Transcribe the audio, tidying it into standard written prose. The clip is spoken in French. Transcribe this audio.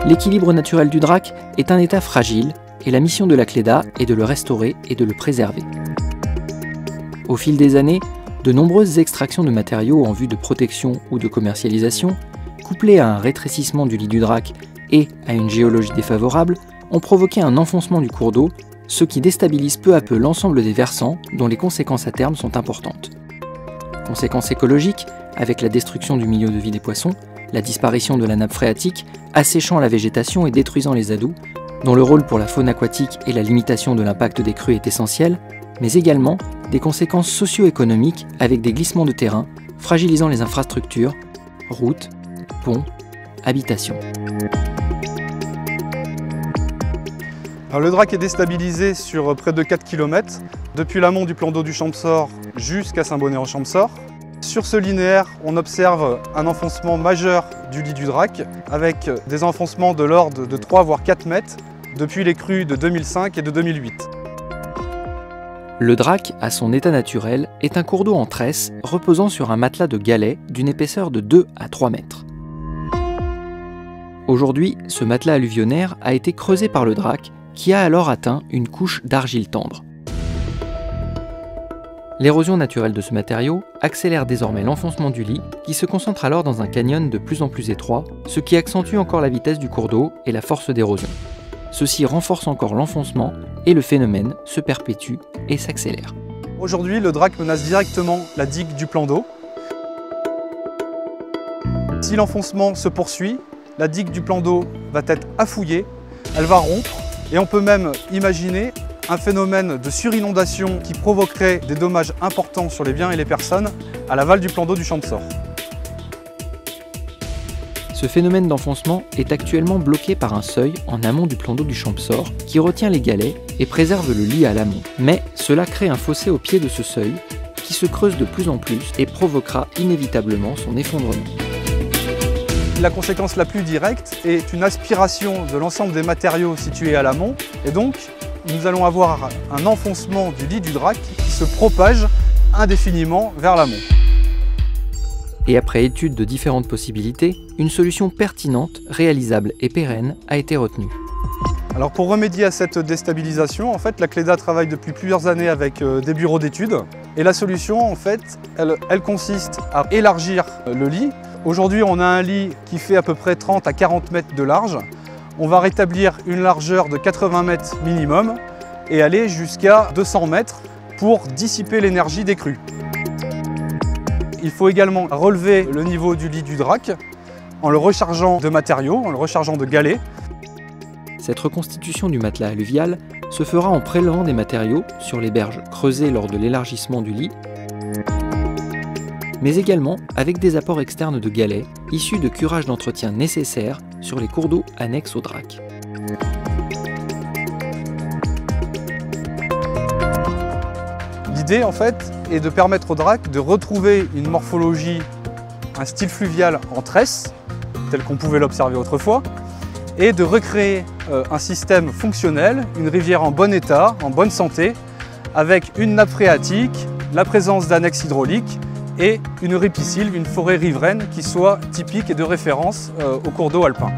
L'équilibre naturel du Drac est un état fragile et la mission de la Cléda est de le restaurer et de le préserver. Au fil des années, de nombreuses extractions de matériaux en vue de protection ou de commercialisation, couplées à un rétrécissement du lit du Drac et à une géologie défavorable, ont provoqué un enfoncement du cours d'eau, ce qui déstabilise peu à peu l'ensemble des versants dont les conséquences à terme sont importantes. Conséquences écologiques, avec la destruction du milieu de vie des poissons, la disparition de la nappe phréatique, asséchant la végétation et détruisant les adous, dont le rôle pour la faune aquatique et la limitation de l'impact des crues est essentiel, mais également des conséquences socio-économiques avec des glissements de terrain, fragilisant les infrastructures, routes, ponts, habitations. Alors, le Drac est déstabilisé sur près de 4 km, depuis l'amont du plan d'eau du Champsaur jusqu'à Saint-Bonnet-en-Champsaur. Sur ce linéaire, on observe un enfoncement majeur du lit du Drac, avec des enfoncements de l'ordre de 3 voire 4 mètres depuis les crues de 2005 et de 2008. Le Drac, à son état naturel, est un cours d'eau en tresse reposant sur un matelas de galets d'une épaisseur de 2 à 3 mètres. Aujourd'hui, ce matelas alluvionnaire a été creusé par le Drac, qui a alors atteint une couche d'argile tendre. L'érosion naturelle de ce matériau accélère désormais l'enfoncement du lit, qui se concentre alors dans un canyon de plus en plus étroit, ce qui accentue encore la vitesse du cours d'eau et la force d'érosion. Ceci renforce encore l'enfoncement et le phénomène se perpétue et s'accélère. Aujourd'hui, le Drac menace directement la digue du plan d'eau. Si l'enfoncement se poursuit, la digue du plan d'eau va être affouillée, elle va rompre et on peut même imaginer un phénomène de surinondation qui provoquerait des dommages importants sur les biens et les personnes à l'aval du plan d'eau du Champsaur. Ce phénomène d'enfoncement est actuellement bloqué par un seuil en amont du plan d'eau du Champsaur qui retient les galets et préserve le lit à l'amont. Mais cela crée un fossé au pied de ce seuil qui se creuse de plus en plus et provoquera inévitablement son effondrement. La conséquence la plus directe est une aspiration de l'ensemble des matériaux situés à l'amont et donc nous allons avoir un enfoncement du lit du Drac qui se propage indéfiniment vers l'amont. Et après étude de différentes possibilités, une solution pertinente, réalisable et pérenne a été retenue. Alors pour remédier à cette déstabilisation, en fait, la Cléda travaille depuis plusieurs années avec des bureaux d'études. Et la solution, en fait, elle consiste à élargir le lit. Aujourd'hui, on a un lit qui fait à peu près 30 à 40 mètres de large. On va rétablir une largeur de 80 mètres minimum et aller jusqu'à 200 mètres pour dissiper l'énergie des crues. Il faut également relever le niveau du lit du Drac en le rechargeant de matériaux, en le rechargeant de galets. Cette reconstitution du matelas alluvial se fera en prélevant des matériaux sur les berges creusées lors de l'élargissement du lit, mais également avec des apports externes de galets issus de curages d'entretien nécessaires sur les cours d'eau annexes au Drac. L'idée, en fait, est de permettre au Drac de retrouver une morphologie, un style fluvial en tresse, tel qu'on pouvait l'observer autrefois, et de recréer un système fonctionnel, une rivière en bon état, en bonne santé, avec une nappe phréatique, la présence d'annexes hydrauliques et une ripisylve, une forêt riveraine qui soit typique et de référence au cours d'eau alpin.